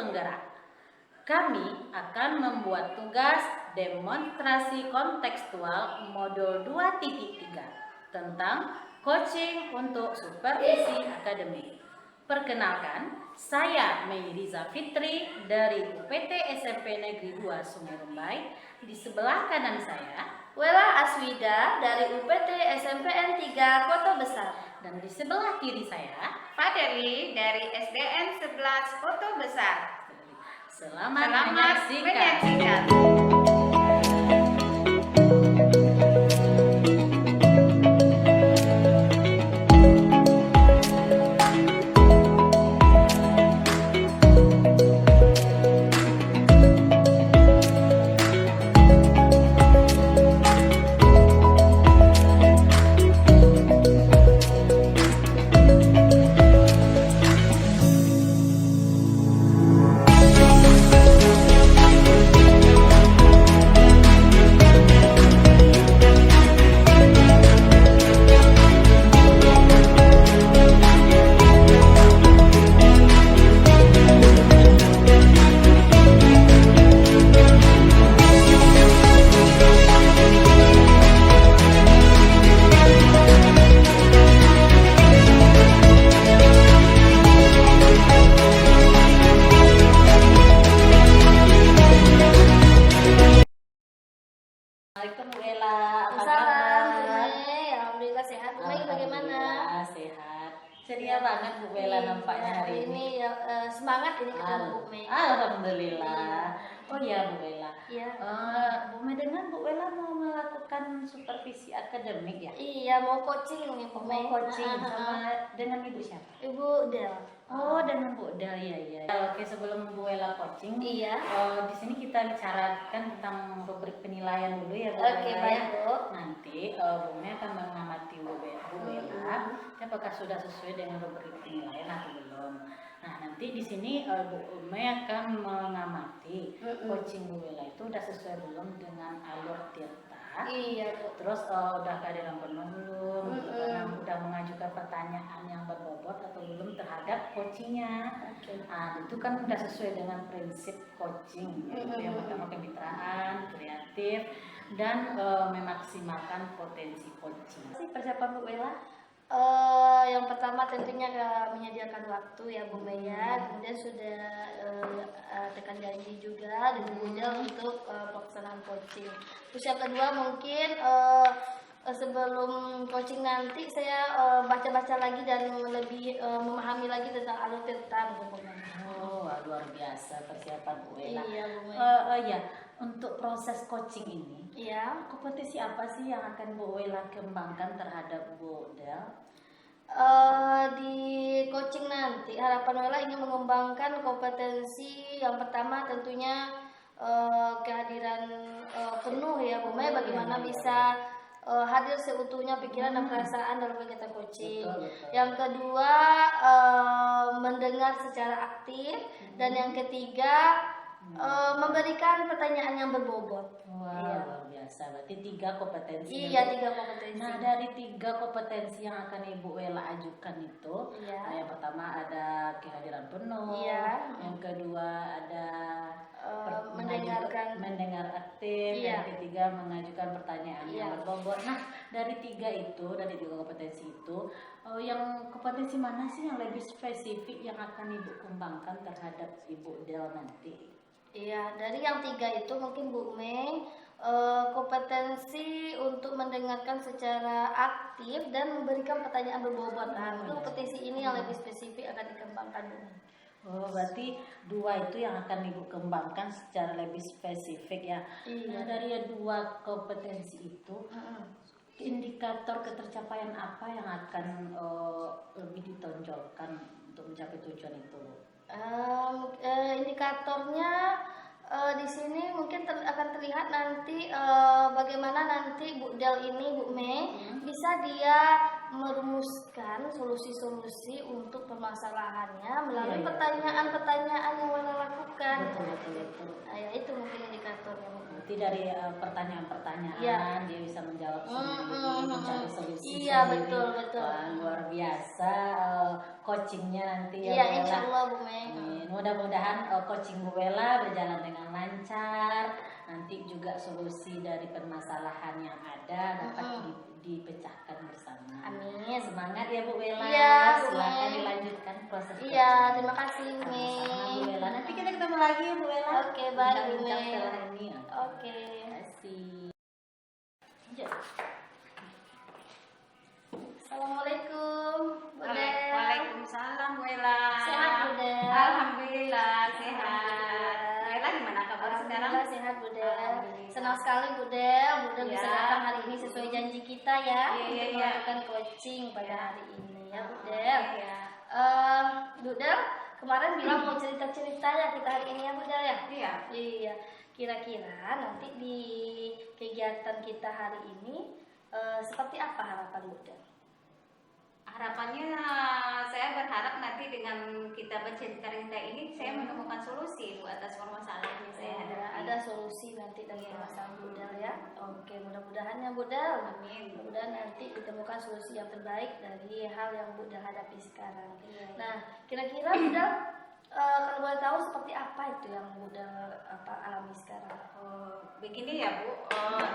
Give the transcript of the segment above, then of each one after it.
penggerak. Kami akan membuat tugas demonstrasi kontekstual modul 2.3 tentang coaching untuk supervisi akademik. Perkenalkan, saya Mei Riza Fitri dari UPT SMP Negeri 2 Sungai Rumbai. Di sebelah kanan saya Wela Aswida dari UPT SMPN 3 Kota Besar. Dan di sebelah kiri saya Fadeli dari SDN 11 Kota Besar. Selamat menyaksikan. Assalamualaikum Bu Ella, apa Salam Bu kabar? Mei, alhamdulillah sehat. Bu Mei bagaimana? Alhamdulillah sehat. Ceria banget Bu Ella nampaknya hari ini. Ya, semangat ini ketemu Bu Mei. Alhamdulillah. Oh ya Bu Ella. Iya. Bu Mei dengar Bu Ella mau melakukan supervisi akademik ya? Iya, mau coaching nih Bu Mei. Mau coaching sama dengan Ibu siapa? Ibu Del. Oh, dengan Bu Del ya. Oke, sebelum Bu Ella coaching, Iya. di sini kita bicarakan tentang rubrik penilaian dulu ya Bu Oke, Ella, baik ya. Bu. Nanti Bu Mei akan mengamati Bu Ella, apakah sudah sesuai dengan rubrik penilaian atau belum. Nah, nanti di sini Bu Mei akan mengamati coaching Bu Ella itu udah sesuai belum dengan alur tirta. Iya Bu. Terus udah kehadiran penuh belum, udah mengajukan pertanyaan yang berbobot atau belum terhadap coachingnya. Itu kan udah sesuai dengan prinsip coaching, yaitu yang pertama kemitraan, kreatif, dan memaksimalkan potensi coaching. Persiapan Bu Ella? Yang pertama tentunya menyediakan waktu ya Bu Mei ya. Kemudian sudah tekan janji juga dan kemudian untuk pelaksanaan coaching. Terus yang kedua mungkin sebelum coaching nanti saya baca-baca lagi dan lebih memahami lagi tentang alur tirta Bu Mei. Oh, luar biasa persiapan Bu Ella. Iya Bu Mei. Ya, untuk proses coaching ini, Iya. kompetisi apa sih yang akan Bu Ella kembangkan terhadap Bu Del? Di coaching nanti harapan Wela ingin mengembangkan kompetensi yang pertama tentunya kehadiran penuh ya Bu Mei, bagaimana bisa hadir seutuhnya pikiran dan perasaan dalam kegiatan coaching. Betul. Yang kedua mendengar secara aktif dan yang ketiga memberikan pertanyaan yang berbobot. Wah, luar biasa. Berarti 3 kompetensi. Iya, 3 kompetensi. Nah, dari 3 kompetensi yang akan Ibu Ella ajukan itu, yang pertama ada kehadiran penuh, yang kedua ada mendengar aktif, yang ketiga mengajukan pertanyaan yang berbobot. Nah, dari 3 kompetensi itu, yang kompetensi mana sih yang lebih spesifik yang akan Ibu kembangkan terhadap Ibu Del nanti? Iya, dari yang 3 itu mungkin Bu Mei kompetensi untuk mendengarkan secara aktif dan memberikan pertanyaan berbobot. Nah, itu kompetensi ini yang lebih spesifik akan dikembangkan Bu Mei. Oh, berarti 2 itu yang akan Ibu kembangkan secara lebih spesifik ya. Nah, dari 2 kompetensi itu, indikator ketercapaian apa yang akan lebih ditonjolkan untuk mencapai tujuan itu? Indikatornya di sini mungkin akan terlihat nanti bagaimana nanti Bu Del ini Bu Mei bisa dia merumuskan solusi-solusi untuk permasalahannya melalui pertanyaan-pertanyaan yang Wela lakukan. Betul. Nah, ya itu mungkin indikatornya. Berarti dari pertanyaan-pertanyaan dia bisa menjawab sendiri. mencari solusi Iya, sendiri. betul, betul. Wah, luar biasa coachingnya nanti ya Iya, Bu insya Ella. Allah Bu Mei. Amin. Mudah-mudahan coaching Bu Ella berjalan dengan lancar. Nanti juga solusi dari permasalahan yang ada dapat dipecahkan bersama. Amin. Semangat ya Bu Ella. Iya, Bu Silakan Mei. dilanjutkan proses Iya, coaching. terima kasih Bu Mei. Sama-sama Bu Ella. Nanti kita ketemu lagi ya Bu Ella. Oke, baik, Bu Bincang-bincang Mei. setelah ini. Oke. Terima kasih. Ya. Assalamualaikum, Bu Del. Waalaikumsalam, Bu Ella. Sehat, Bu Del? Alhamdulillah sehat. Bu Ella gimana kabar sekarang? Alhamdulillah sehat Bu Del. Alhamdulillah. Senang sekali Bu Del. Bu Del bisa Ya. datang hari ini sesuai janji kita ya. Iya, iya, Untuk iya. melakukan coaching pada hari ini ya Bu Del. Iya. Bu Del kemarin bilang mau cerita-cerita ya kita hari ini ya Bu Del ya. Iya. Iya. Kira-kira nanti di kegiatan kita hari ini seperti apa harapan Bu Del? Harapannya saya berharap nanti dengan kita bercerita-cerita ini saya menemukan solusi Bu atas permasalahan yang saya hadapi. Ada solusi nanti dari Iya. masalah Bu Del ya. Oke, mudah-mudahan ya Bu Del. Amin. Mudah-mudahan nanti ditemukan solusi yang terbaik dari hal yang Bu Del hadapi sekarang. Iya. Nah, kira-kira Bu Del kalau boleh tahu seperti apa itu yang Bu Del alami sekarang? Begini ya Bu,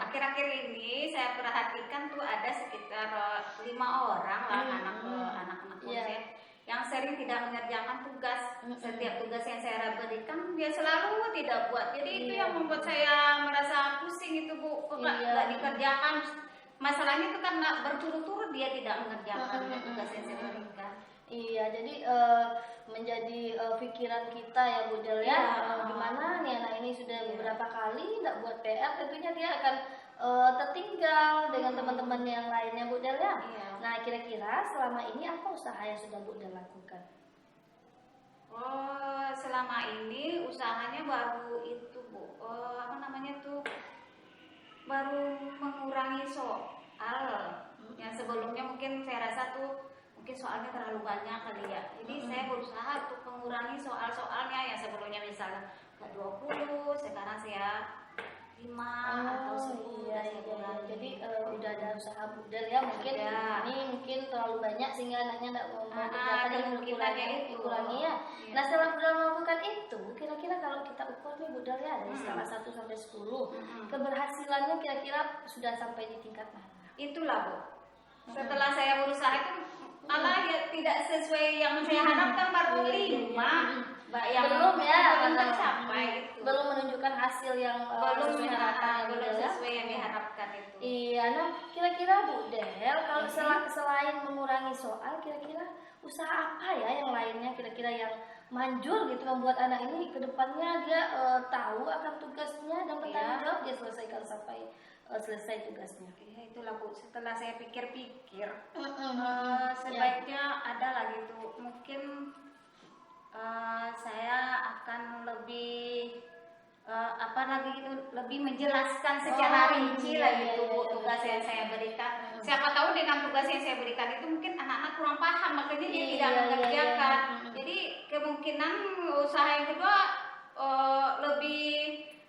akhir-akhir ini saya perhatikan tuh ada sekitar 5 orang lah anak-anak Iya. saya yang sering tidak mengerjakan tugas. Setiap tugas yang saya berikan dia selalu tidak buat. Jadi itu Iya. yang membuat saya merasa pusing itu Bu, kok Iya. nggak dikerjakan. Masalahnya itu karena berturut-turut dia tidak mengerjakan tugas yang saya berikan. Iya, jadi menjadi pikiran kita ya Bu Del ya. Iya. Gimana nih anak ini sudah Iya. beberapa kali tidak buat PR, tentunya dia akan tertinggal dengan teman-teman yang lainnya Bu Del ya. Iya. Nah, kira-kira selama ini apa usaha yang sudah Bu Del lakukan? Oh, selama ini usahanya baru itu Bu, apa namanya tuh, baru mengurangi soal yang sebelumnya mungkin saya rasa tuh mungkin soalnya terlalu banyak kali ya. Jadi saya berusaha untuk mengurangi soal-soalnya yang sebelumnya misalnya ke 20, sekarang saya 5 atau 10 iya, saya iya. kurangi. Jadi udah ada usaha Bu Del ya, mungkin Ada. ini mungkin terlalu banyak sehingga anaknya tidak mau mengerjakan yang kemungkinannya itu. dikurangi ya. Iya. Nah, setelah Bu Del melakukan itu, kira-kira kalau kita ukur nih Bu Del ya dari skala 1 sampai 10, keberhasilannya kira-kira sudah sampai di tingkat mana? Itulah Bu, setelah saya berusaha itu malah ya tidak sesuai yang saya harapkan, baru 5 yang Belum ya, belum tercapai itu. belum menunjukkan hasil yang belum sesuai harapan ya, Bu belum Del ya. sesuai yang diharapkan itu. Iya, nah kira-kira Bu Del kalau selain mengurangi soal, kira-kira usaha apa ya yang lainnya kira-kira yang manjur gitu membuat anak ini ke depannya dia tahu akan tugasnya dan bertanggung jawab dia selesaikan sampai selesai tugasnya. Ya, itulah Bu, setelah saya pikir-pikir Ya. sebaiknya ada lagi tuh mungkin saya akan lebih apa lagi itu lebih menjelaskan secara rinci lah iya, gitu iya, Bu, iya, tugas betul. yang saya berikan. Siapa tahu dengan tugas yang saya berikan itu mungkin anak-anak kurang paham, makanya dia Iya, tidak iya, mengerjakan. iya. Jadi kemungkinan usaha yang kedua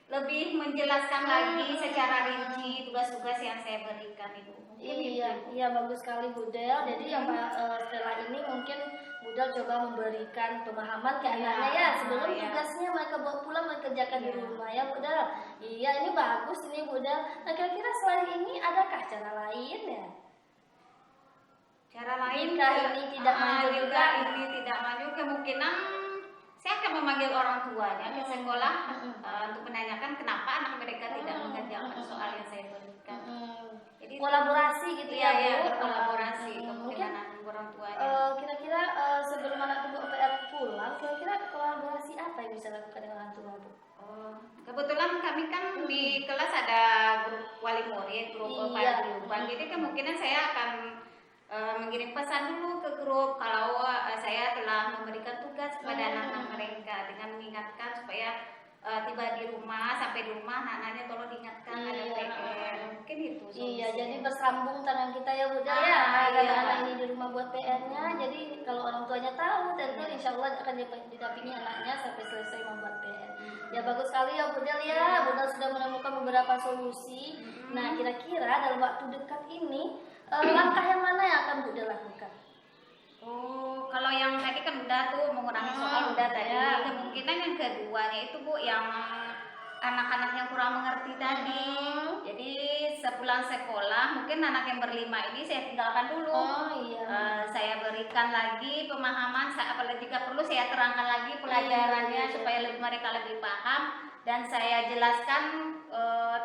lebih menjelaskan lagi secara rinci tugas-tugas yang saya berikan itu. Mungkin Iya, itu. iya bagus sekali Bu Del. Jadi yang setelah ini mungkin Bu Del coba memberikan pemahaman ke anaknya ya sebelum iya. tugasnya mereka bawa pulang mereka kerjakan di Iya. rumah ya Bu Del. Iya, ini bagus ini Bu Del. Nah, kira-kira selain ini adakah cara lain ya? Cara lain Jika ini tidak manjur jika juga. ini tidak maju, kemungkinan saya akan memanggil orang tuanya ke sekolah untuk menanyakan kenapa anak mereka tidak mengerjakan soal yang saya berikan. Jadi Kolaborasi gitu iya, ya Bu. iya, berkolaborasi Mungkin kemungkinan orang tuanya. kira-kira sebelum anak itu PR pulang, kira-kira kolaborasi apa yang bisa dilakukan dengan orang tua Bu? Kebetulan kami kan di kelas ada grup wali murid, grup Iya. paguyuban. Jadi kemungkinan saya akan mengirim pesan dulu ke grup kalau saya telah memberikan tugas kepada anak-anak mereka dengan mengingatkan supaya tiba di rumah, sampai di rumah anak-anaknya tolong diingatkan ada Iya. PR. Mungkin itu Iya, solusinya. jadi bersambung tangan kita ya Bu Del ya. iya. Anak-anak ini di rumah buat PR-nya. Jadi kalau orang tuanya tahu, tentu insya Allah akan didampingi anaknya sampai selesai membuat PR. Ya bagus sekali ya Bu Del ya. Bu Del sudah menemukan beberapa solusi. Nah, kira-kira dalam waktu dekat ini langkah yang mana yang akan Bu Del lakukan? Oh, kalau yang tadi kan udah tuh mengurangi soal udah tadi. Ya. Kemungkinan yang keduanya itu Bu yang anak-anak yang kurang mengerti tadi. Jadi sepulang sekolah mungkin anak yang berlima ini saya tinggalkan dulu. Oh iya. Saya berikan lagi pemahaman, apalagi jika perlu saya terangkan lagi pelajarannya Iya. supaya mereka lebih paham dan saya jelaskan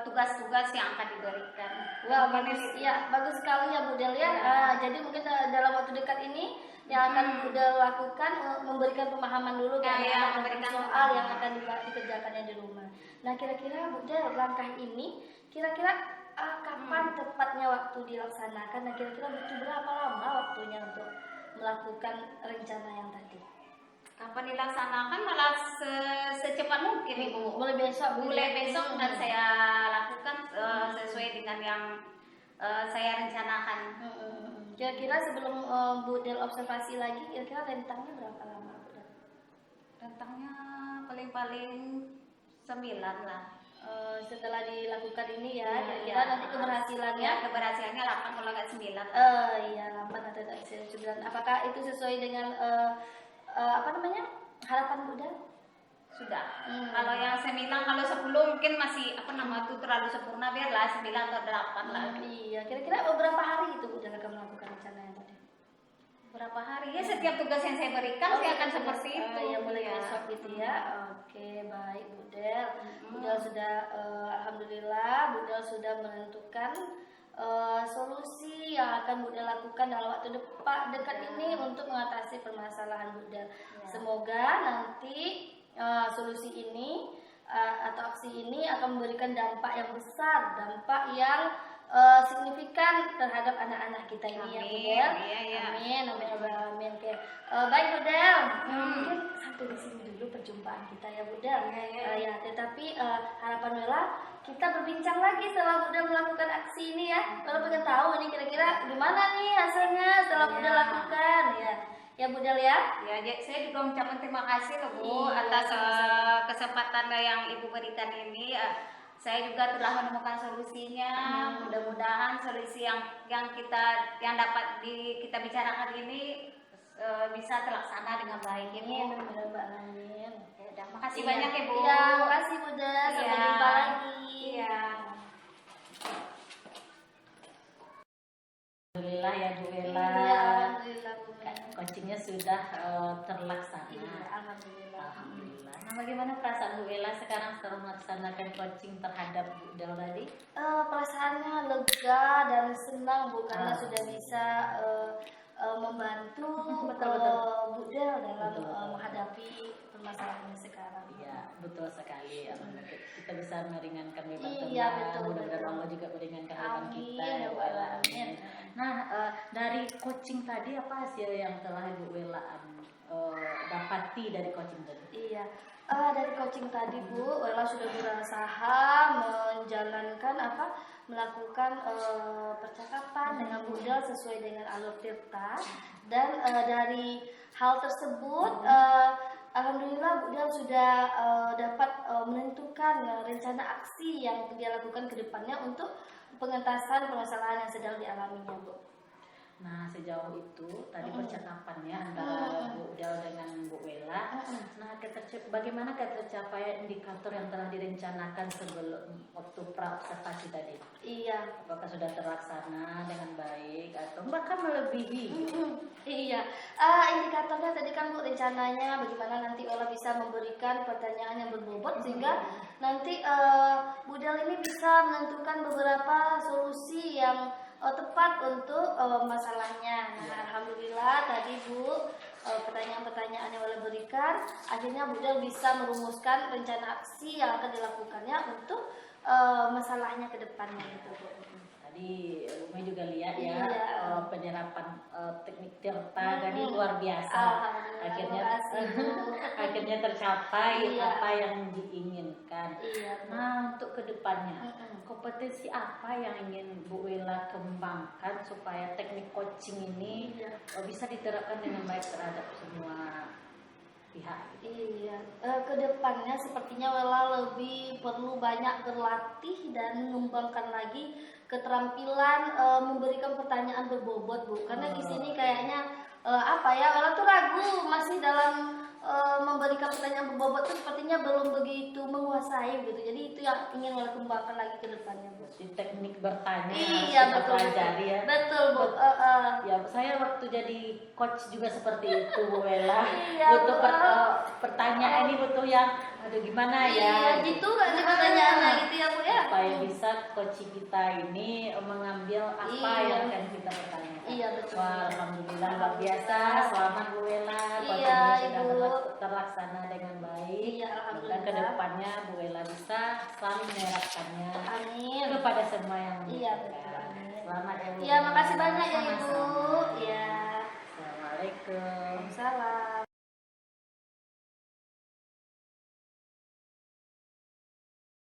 tugas-tugas yang akan diberikan. Wah, Mungkin bagus. itu. Ya, bagus sekali ya Bu Del ya. Jadi mungkin dalam waktu dekat ini yang akan Bu Del lakukan memberikan pemahaman dulu kan Ya, tentang memberikan soal pemahaman. yang akan dikerjakannya di rumah. Nah, kira-kira Bu Del langkah ini kira-kira kapan tepatnya waktu dilaksanakan dan kira-kira butuh berapa lama waktunya untuk melakukan rencana yang tadi? Kapan dilaksanakan malah secepat mungkin Ibu. Mulai besok. Mulai besok dan saya lakukan sesuai dengan yang saya rencanakan. Kira-kira sebelum Bu Del observasi lagi, kira-kira rentangnya berapa lama Bu Del? Rentangnya paling-paling 9 lah. Setelah dilakukan ini ya, Iya, kira-kira nanti keberhasilannya Ya, keberhasilannya 8 kalau nggak 9. iya 8 atau 9. Apakah itu sesuai dengan apa namanya harapan Bu Del? Sudah. Kalau yang 9, kalau 10 mungkin masih itu terlalu sempurna, biarlah 9 atau 8 lah. Iya, kira-kira beberapa hari itu Bu Del akan melakukan rencana yang tadi? Berapa hari? Ya setiap tugas yang saya berikan saya akan seperti itu. Ya mulai Ya. besok gitu ya. Oke, baik Bu Del. Bu Del sudah alhamdulillah Bu Del sudah menentukan solusi yang akan Bu Del lakukan dalam waktu dekat ini untuk mengatasi permasalahan Bu Del. Semoga nanti solusi ini atau aksi ini akan memberikan dampak yang besar, dampak yang signifikan terhadap anak-anak kita ini ya Bu Del. Iya. Amin, amin. Oke. Baik Bu Del, mungkin sampai di sini dulu perjumpaan kita ya Bu Del. Ya, tetapi harapan Wela kita berbincang lagi setelah Bu Del melakukan aksi ini ya. Kalau pengen tahu ini kira-kira gimana nih hasilnya setelah Bu Del lakukan ya. Ya Bu Del ya. Ya, saya juga mengucapkan terima kasih loh Bu Iya, atas sama-sama. kesempatan yang Ibu berikan ini. Saya juga telah menemukan solusinya. Mudah-mudahan solusi yang dapat kita bicarakan ini bisa terlaksana dengan baik ya Bu. Amin. Ya udah, makasih banyak ya Bu. Iya, makasih Bu Del. Sampai Iya. jumpa lagi. Iya. Alhamdulillah ya Bu Ella. Iya, alhamdulillah Bu Mel. Coachingnya sudah terlaksana. Iya, alhamdulillah. Alhamdulillah. Nah, bagaimana perasaan Bu Ella sekarang setelah melaksanakan coaching terhadap Bu Del tadi? Perasaannya lega dan senang Bu karena sudah bisa membantu Bu Del dalam menghadapi permasalahan sekarang. Iya, betul sekali. Alhamdulillah. Kita bisa meringankan beban Iya, teman. betul, Mudah-mudahan betul. Allah juga meringankan beban Amin, kita. ya Ya Bu Allah, Ella. amin. Nah, dari coaching tadi apa hasil yang telah Bu Ella dapati dari coaching tadi? Iya, dari coaching tadi Bu, Wela sudah berusaha melakukan percakapan dengan Bu Del sesuai dengan alur tirta dan dari hal tersebut alhamdulillah Bu Del sudah dapat menentukan rencana aksi yang dia lakukan ke depannya untuk pengentasan permasalahan yang sedang dialaminya Bu. Nah, sejauh itu tadi percakapannya antara Bu Del dengan Bu Ella. Nah, bagaimana tercapaian indikator yang telah direncanakan sebelum waktu pra-observasi tadi? Iya. Apakah sudah terlaksana dengan baik atau bahkan melebihi? Iya, indikatornya tadi kan Bu rencananya bagaimana nanti Ola bisa memberikan pertanyaan yang berbobot sehingga nanti Bu Del ini bisa menentukan beberapa solusi yang tepat untuk masalahnya. Nah, alhamdulillah tadi Bu pertanyaan-pertanyaan yang Ola berikan akhirnya Bu Del bisa merumuskan rencana aksi yang akan dilakukannya untuk masalahnya ke depannya itu Bu. Tadi Umi juga lihat ya Iya. penyerapan teknik tirta tadi luar biasa. Alhamdulillah, Akhirnya terima kasih, Bu. akhirnya tercapai Iya. apa yang diinginkan. Iya, Bu. Nah, untuk kedepannya kompetensi apa yang ingin Bu Ella kembangkan supaya teknik coaching ini bisa diterapkan dengan baik terhadap semua pihak? Iya, kedepannya sepertinya Wela lebih perlu banyak berlatih dan mengembangkan lagi keterampilan memberikan pertanyaan berbobot Bu, karena di sini kayaknya apa ya, orang tuh ragu masih dalam memberikan pertanyaan berbobot tuh sepertinya belum begitu menguasai gitu. Jadi itu yang ingin Wela kembangkan lagi ke depannya Bu. Di teknik bertanya Iya harus kita betul, pelajari ya. betul Bu. Ya, saya waktu jadi coach juga seperti itu, Bu Wela. Iya, Butuh Bu. pertanyaan ini butuh yang aduh gimana ya. Iya gitu kan sih pertanyaannya gitu ya Bu ya. Supaya bisa coach kita ini mengambil apa Iya. yang akan kita pertanyakan. Iya, betul. Wah, alhamdulillah luar biasa. Selamat Bu Wela. Iya, Coachingnya Ibu. sudah terlaksana dengan baik. Iya, Dan alhamdulillah. kedepannya Bu Wela bisa selalu menerapkannya Amin. kepada semua yang Iya, membutuhkan. betul. Amin. Selamat ya Bu. Iya, makasih banyak ya Ibu.